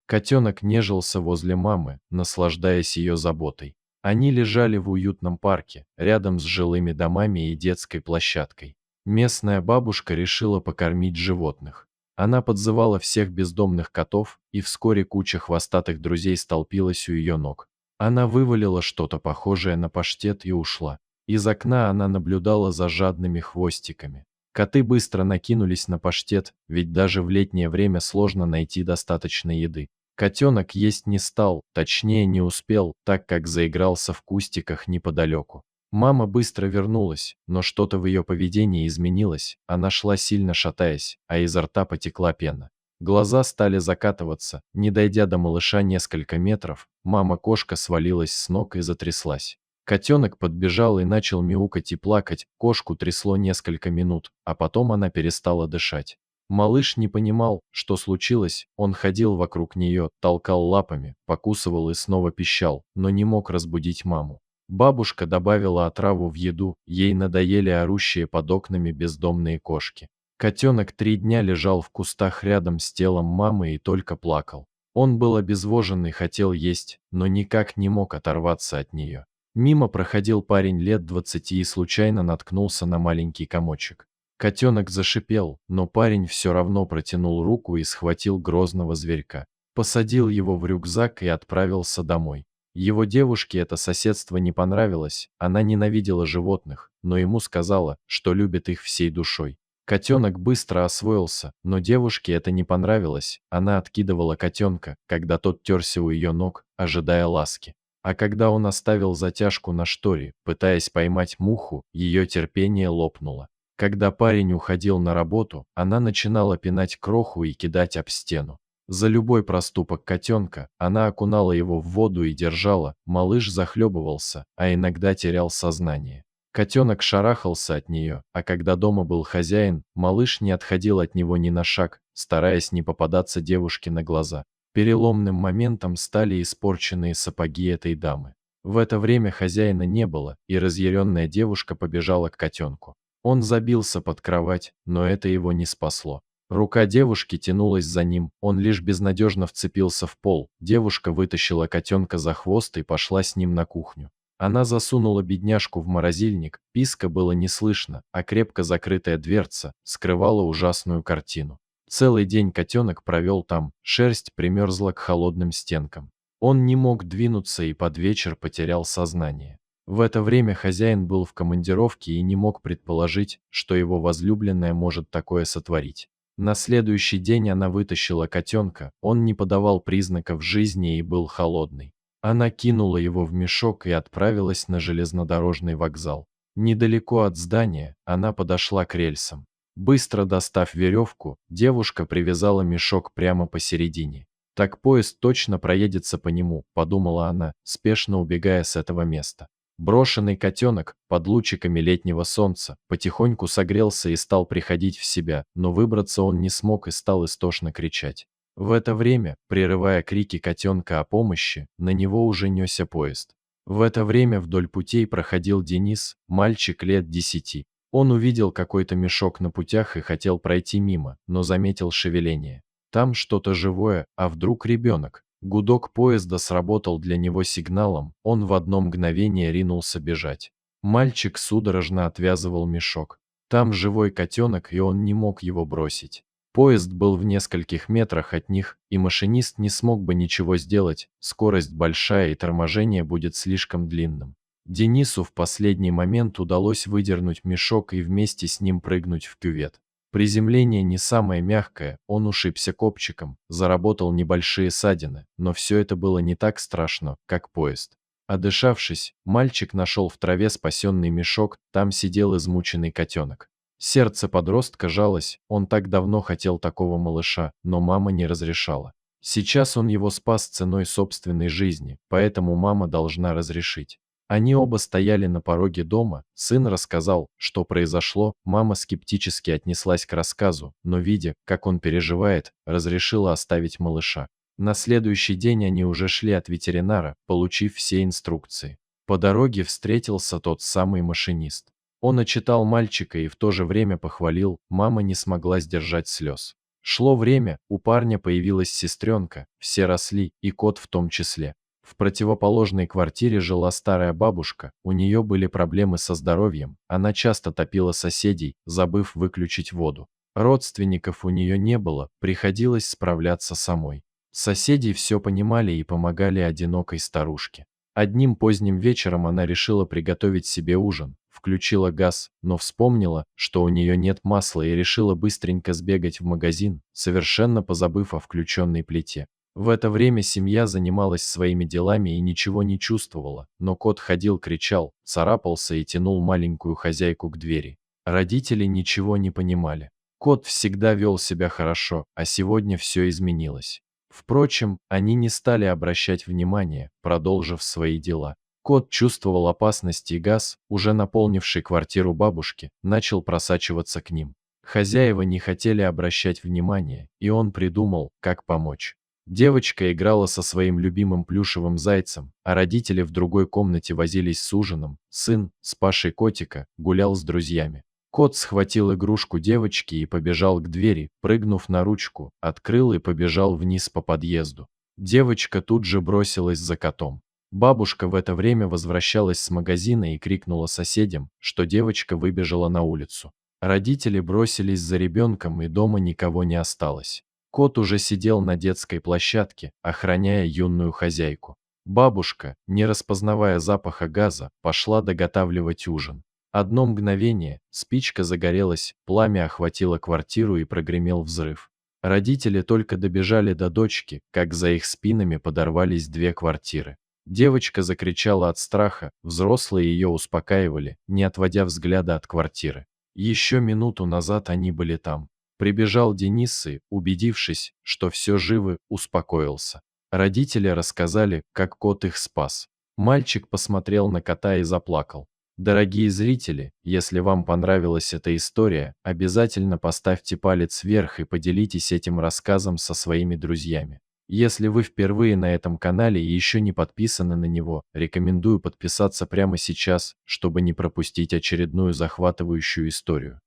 Котенок нежился возле мамы, наслаждаясь ее заботой. Они лежали в уютном парке, рядом с жилыми домами и детской площадкой. Местная бабушка решила покормить животных. Она подзывала всех бездомных котов, и вскоре куча хвостатых друзей столпилась у ее ног. Она вывалила что-то похожее на паштет и ушла. Из окна она наблюдала за жадными хвостиками. Коты быстро накинулись на паштет, ведь даже в летнее время сложно найти достаточно еды. Котенок есть не стал, точнее не успел, так как заигрался в кустиках неподалеку. Мама быстро вернулась, но что-то в ее поведении изменилось, она шла сильно шатаясь, а изо рта потекла пена. Глаза стали закатываться, не дойдя до малыша несколько метров, мама-кошка свалилась с ног и затряслась. Котенок подбежал и начал мяукать и плакать, кошку трясло несколько минут, а потом она перестала дышать. Малыш не понимал, что случилось, он ходил вокруг нее, толкал лапами, покусывал и снова пищал, но не мог разбудить маму. Бабушка добавила отраву в еду, ей надоели орущие под окнами бездомные кошки. Котенок 3 дня лежал в кустах рядом с телом мамы и только плакал. Он был обезвожен и хотел есть, но никак не мог оторваться от нее. Мимо проходил парень лет 20 и случайно наткнулся на маленький комочек. Котенок зашипел, но парень все равно протянул руку и схватил грозного зверька. Посадил его в рюкзак и отправился домой. Его девушке это соседство не понравилось, она ненавидела животных, но ему сказала, что любит их всей душой. Котенок быстро освоился, но девушке это не понравилось, она откидывала котенка, когда тот терся у ее ног, ожидая ласки. А когда он оставил затяжку на шторе, пытаясь поймать муху, ее терпение лопнуло. Когда парень уходил на работу, она начинала пинать кроху и кидать об стену. За любой проступок котенка она окунала его в воду и держала, малыш захлебывался, а иногда терял сознание. Котенок шарахался от нее, а когда дома был хозяин, малыш не отходил от него ни на шаг, стараясь не попадаться девушке на глаза. Переломным моментом стали испорченные сапоги этой дамы. В это время хозяина не было, и разъяренная девушка побежала к котенку. Он забился под кровать, но это его не спасло. Рука девушки тянулась за ним, он лишь безнадежно вцепился в пол. Девушка вытащила котенка за хвост и пошла с ним на кухню. Она засунула бедняжку в морозильник, писка было не слышно, а крепко закрытая дверца скрывала ужасную картину. Целый день котенок провел там, шерсть примерзла к холодным стенкам. Он не мог двинуться и под вечер потерял сознание. В это время хозяин был в командировке и не мог предположить, что его возлюбленная может такое сотворить. На следующий день она вытащила котенка, он не подавал признаков жизни и был холодный. Она кинула его в мешок и отправилась на железнодорожный вокзал. Недалеко от здания она подошла к рельсам. Быстро достав веревку, девушка привязала мешок прямо посередине. «Так поезд точно проедется по нему», — подумала она, спешно убегая с этого места. Брошенный котенок, под лучиками летнего солнца, потихоньку согрелся и стал приходить в себя, но выбраться он не смог и стал истошно кричать. В это время, прерывая крики котенка о помощи, на него уже несся поезд. В это время вдоль путей проходил Денис, мальчик лет 10. Он увидел какой-то мешок на путях и хотел пройти мимо, но заметил шевеление. Там что-то живое, а вдруг ребенок? Гудок поезда сработал для него сигналом, он в одно мгновение ринулся бежать. Мальчик судорожно отвязывал мешок. Там живой котенок, и он не мог его бросить. Поезд был в нескольких метрах от них, и машинист не смог бы ничего сделать, скорость большая и торможение будет слишком длинным. Денису в последний момент удалось выдернуть мешок и вместе с ним прыгнуть в кювет. Приземление не самое мягкое, он ушибся копчиком, заработал небольшие ссадины, но все это было не так страшно, как поезд. Отдышавшись, мальчик нашел в траве спасенный мешок, там сидел измученный котенок. Сердце подростка жалось, он так давно хотел такого малыша, но мама не разрешала. Сейчас он его спас ценой собственной жизни, поэтому мама должна разрешить. Они оба стояли на пороге дома, сын рассказал, что произошло, мама скептически отнеслась к рассказу, но видя, как он переживает, разрешила оставить малыша. На следующий день они уже шли от ветеринара, получив все инструкции. По дороге встретился тот самый машинист. Он отчитал мальчика и в то же время похвалил, мама не смогла сдержать слез. Шло время, у парня появилась сестренка, все росли, и кот в том числе. В противоположной квартире жила старая бабушка, у нее были проблемы со здоровьем, она часто топила соседей, забыв выключить воду. Родственников у нее не было, приходилось справляться самой. Соседи все понимали и помогали одинокой старушке. Одним поздним вечером она решила приготовить себе ужин, включила газ, но вспомнила, что у нее нет масла и решила быстренько сбегать в магазин, совершенно позабыв о включенной плите. В это время семья занималась своими делами и ничего не чувствовала, но кот ходил, кричал, царапался и тянул маленькую хозяйку к двери. Родители ничего не понимали. Кот всегда вел себя хорошо, а сегодня все изменилось. Впрочем, они не стали обращать внимания, продолжив свои дела. Кот чувствовал опасность, и газ, уже наполнивший квартиру бабушки, начал просачиваться к ним. Хозяева не хотели обращать внимания, и он придумал, как помочь. Девочка играла со своим любимым плюшевым зайцем, а родители в другой комнате возились с ужином. Сын, спасший котика, гулял с друзьями. Кот схватил игрушку девочки и побежал к двери, прыгнув на ручку, открыл и побежал вниз по подъезду. Девочка тут же бросилась за котом. Бабушка в это время возвращалась с магазина и крикнула соседям, что девочка выбежала на улицу. Родители бросились за ребенком, и дома никого не осталось. Кот уже сидел на детской площадке, охраняя юную хозяйку. Бабушка, не распознавая запаха газа, пошла доготавливать ужин. Одно мгновение, спичка загорелась, пламя охватило квартиру и прогремел взрыв. Родители только добежали до дочки, как за их спинами подорвались две квартиры. Девочка закричала от страха, взрослые ее успокаивали, не отводя взгляда от квартиры. Еще минуту назад они были там. Прибежал Денис и, убедившись, что все живы, успокоился. Родители рассказали, как кот их спас. Мальчик посмотрел на кота и заплакал. Дорогие зрители, если вам понравилась эта история, обязательно поставьте палец вверх и поделитесь этим рассказом со своими друзьями. Если вы впервые на этом канале и еще не подписаны на него, рекомендую подписаться прямо сейчас, чтобы не пропустить очередную захватывающую историю.